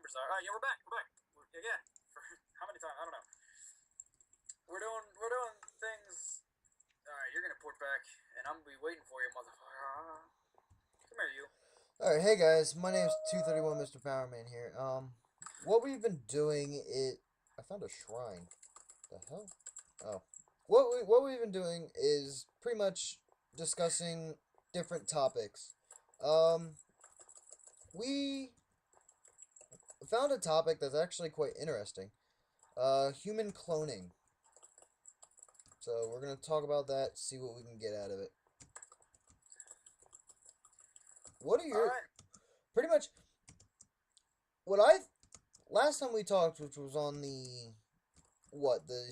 numbers are. Yeah, we're back. Again. For how many times? I don't know. We're doing things. Alright, you're gonna port back, and I'm gonna be waiting for you, motherfucker. Come here, you. Alright, hey guys, my name's 231Mrpowerman here. What we've been doing is... I found a shrine. The hell? Oh. What we've been doing is pretty much discussing different topics. We found a topic that's actually quite interesting. Human cloning. So we're gonna talk about that, see what we can get out of it. What are your... Alright. Pretty much... What I... Last time we talked, which was on the... What, the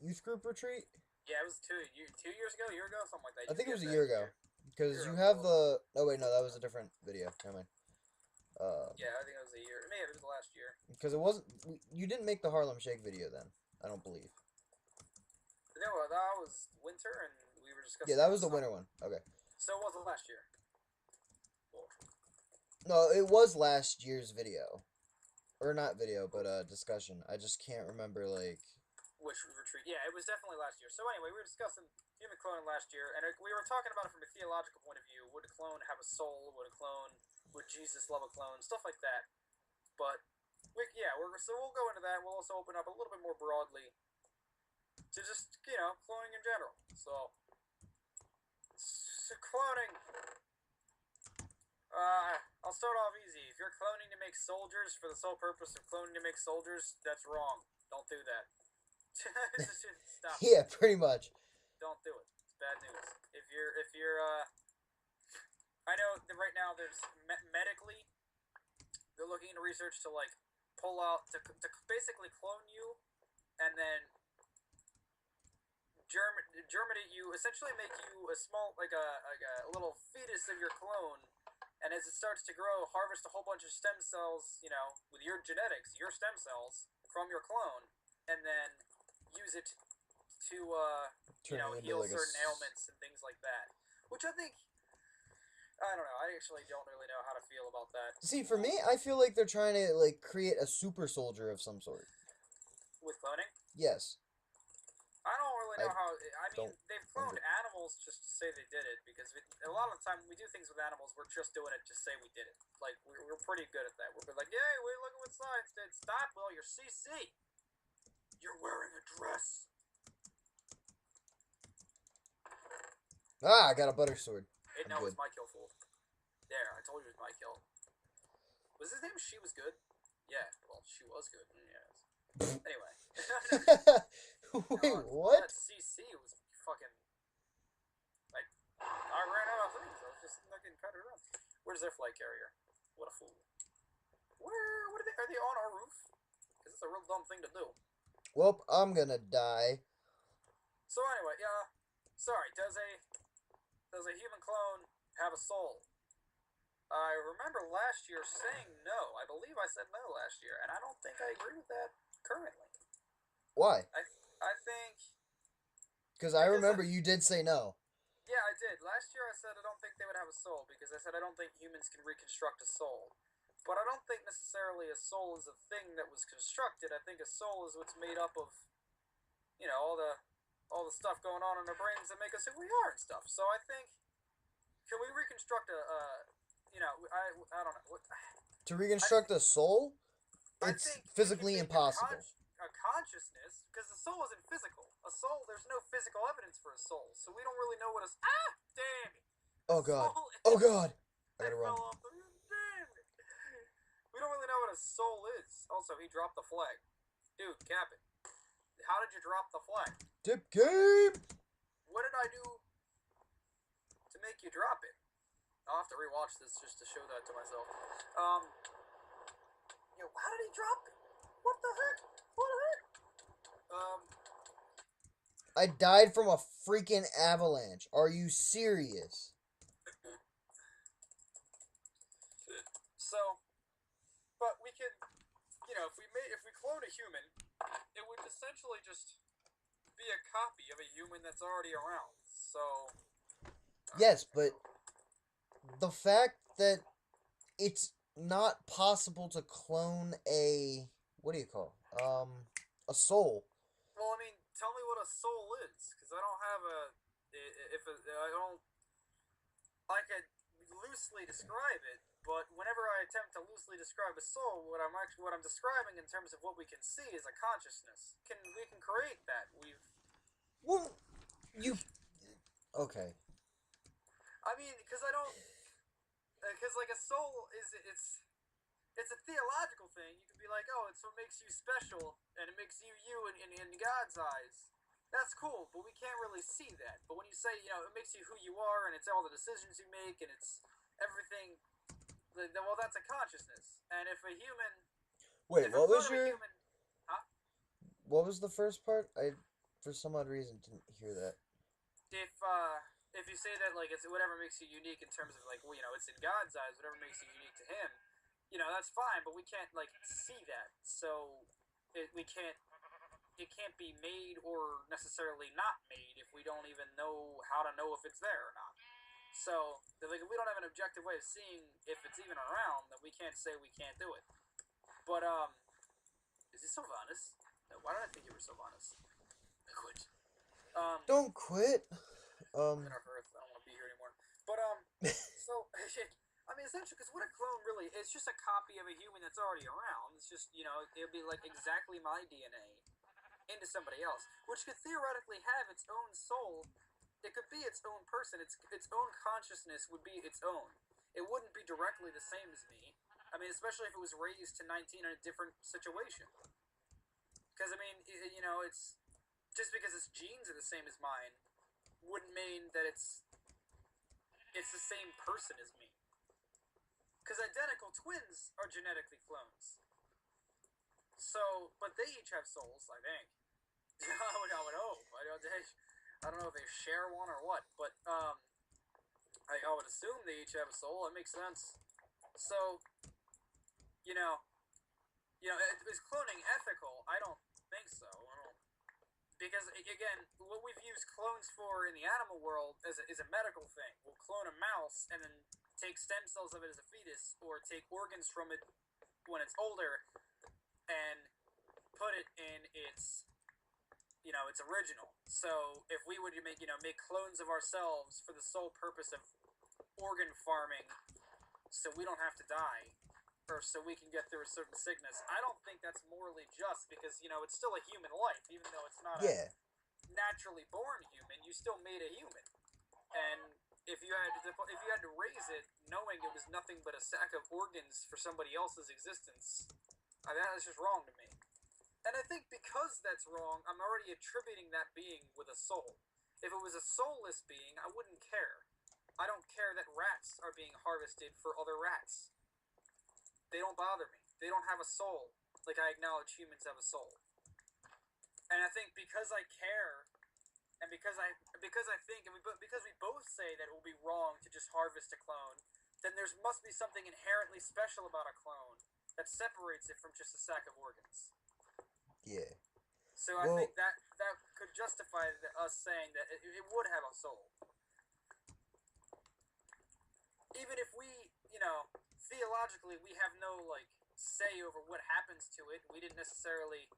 youth group retreat? Yeah, it was 2 years ago, a year ago, something like that. I think it was a year ago. Because you have the... Oh, wait, no, that was a different video. Never mind. Yeah, I think it was a year. Maybe it was last year. Because it wasn't... You didn't make the Harlem Shake video then. I don't believe. No, that was winter, and we were discussing... Yeah, that was the winter one. Okay. So it wasn't last year. Well, No, it was last year's video. Or not video, but discussion. I just can't remember, like... which retreat? Yeah, it was definitely last year. So anyway, we were discussing human cloning last year, and we were talking about it from a theological point of view. Would a clone have a soul? Would Jesus love a clone? Stuff like that. But so we'll go into that. We'll also open up a little bit more broadly to just cloning in general. So cloning. I'll start off easy. If you're cloning to make soldiers for the sole purpose of cloning to make soldiers, that's wrong. Don't do that. Stop. Yeah, pretty much. Don't do it. It's bad news. If you're I know that right now there's medically they're looking into research to like pull out to basically clone you and then germinate you, essentially make you a small like a little fetus of your clone, and as it starts to grow, harvest a whole bunch of stem cells, with your genetics, your stem cells from your clone, and then use it to heal like certain ailments and things like that. Which I think, I don't know. I actually don't really know how to feel about that. See, for me, I feel like they're trying to like create a super soldier of some sort. With cloning? Yes. I don't really know how. I mean, they've cloned animals just to say they did it, because a lot of the time when we do things with animals, we're just doing it to say we did it. Like, we're pretty good at that. We're like, yay, we look at what science did. Stop, Will, you're CC. You're wearing a dress. Ah, I got a butter sword. No, it was my kill, fool. There, I told you it was my kill. Was his name She Was Good? Yeah, well, she was good. Yes. Anyway. Wait, what? That CC was fucking... Like, I ran out of things. I was just looking cut it up. Where's their flight carrier? What a fool. What are they on our roof? Because it's a real dumb thing to do. Well, I'm gonna die. So anyway, sorry, does a human clone have a soul? I remember last year saying no. I believe I said no last year, and I don't think I agree with that currently. Why? I think... Because I remember you did say no. Yeah, I did. Last year I said I don't think they would have a soul, because I said I don't think humans can reconstruct a soul. But I don't think necessarily a soul is a thing that was constructed. I think a soul is what's made up of, all the stuff going on in our brains that make us who we are and stuff. So I think, can we reconstruct I don't know. To reconstruct a soul? It's physically impossible. A consciousness, because the soul isn't physical. A soul, there's no physical evidence for a soul, so we don't really know what a... damn it! Oh god. Oh god! I gotta run. Damn it! We don't really know what a soul is. Also, he dropped the flag. Dude, cap it. How did you drop the flag? Tip game! What did I do to make you drop it? I'll have to rewatch this just to show that to myself. How did he drop it? What the heck? What the heck? I died from a freaking avalanche. Are you serious? So, but we can, if we clone a human, it would essentially just be a copy of a human that's already around. So. Yes, but the fact that it's not possible to clone a what do you call a soul? Well, I mean, tell me what a soul is, because I don't have a. If a, I don't, I could loosely describe it, but whenever I attempt to loosely describe a soul, what I'm describing in terms of what we can see is a consciousness. We can create that? Well, you okay? I mean, because I don't, because like a soul is it's a theological thing. You could be like, oh, it's what makes you special, and it makes you you in God's eyes. That's cool, but we can't really see that. But when you say, it makes you who you are, and it's all the decisions you make, and it's everything, well, that's a consciousness. And Wait, if a what clone was of a your human, huh? what was the first part? I for some odd reason didn't hear that. If if you say that like it's whatever makes you unique in terms of like it's in God's eyes, whatever makes you unique to Him, that's fine. But we can't like see that, so we can't. It can't be made or necessarily not made if we don't even know how to know if it's there or not. So, like, if we don't have an objective way of seeing if it's even around, then we can't say we can't do it. But is this Sylvanas? No, why did I think you were Sylvanas? I quit. Don't quit. I'm gonna Earth. I don't want to be here anymore. But so I mean, essentially, because what a clone really is, just a copy of a human that's already around. It's just it'll be like exactly my DNA into somebody else, which could theoretically have its own soul. It could be its own person. Its own consciousness would be its own. It wouldn't be directly the same as me. I mean, especially if it was raised to 19 in a different situation. Because I mean, it's just because its genes are the same as mine wouldn't mean that it's the same person as me. Because identical twins are genetically clones. So, but they each have souls, I think. I would hope. I don't know if they share one or what, but I would assume they each have a soul. That makes sense. So, you know, is cloning ethical? I don't think so. Because again, what we've used clones for in the animal world is a medical thing. We'll clone a mouse and then take stem cells of it as a fetus, or take organs from it when it's older, and put it in its its original. So if we would make clones of ourselves for the sole purpose of organ farming, so we don't have to die, or so we can get through a certain sickness, I don't think that's morally just, because it's still a human life, even though it's not a Yeah. naturally born human. You still made a human, and if you had to raise it knowing it was nothing but a sack of organs for somebody else's existence, I mean, that's just wrong to me. And I think because that's wrong, I'm already attributing that being with a soul. If it was a soulless being, I wouldn't care. I don't care that rats are being harvested for other rats. They don't bother me. They don't have a soul, like I acknowledge humans have a soul. And I think because I care, and because I think, because we both say that it will be wrong to just harvest a clone, then there must be something inherently special about a clone that separates it from just a sack of organs. Yeah. So I Well, think that could justify us saying that it would have a soul, even if we, theologically, we have no like say over what happens to it. We didn't necessarily.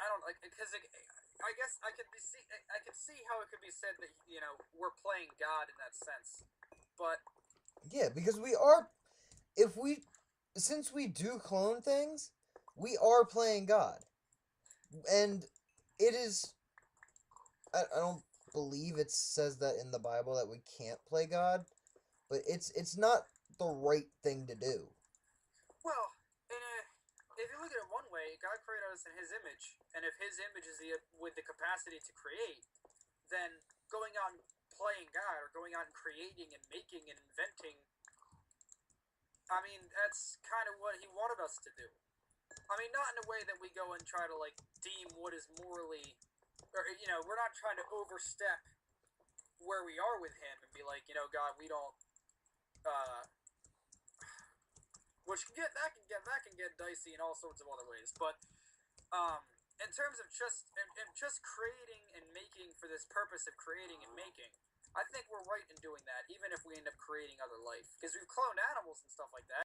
I don't like because I guess I could see how it could be said that we're playing God in that sense, but yeah, because we are if we since we do clone things, we are playing God. And it is I don't believe it says that in the Bible that we can't play God, but it's not the right thing to do. well, if you look at it one way, God created us in His image, and if His image is with the capacity to create, then going out and playing God, or going out and creating and making and inventing, I mean, that's kind of what He wanted us to do. I mean, not in a way that we go and try to like deem what is morally, or we're not trying to overstep where we are with Him and be like, God, we don't. Which can get dicey in all sorts of other ways, but in terms of just creating and making for this purpose of creating and making, I think we're right in doing that, even if we end up creating other life. Because we've cloned animals and stuff like that.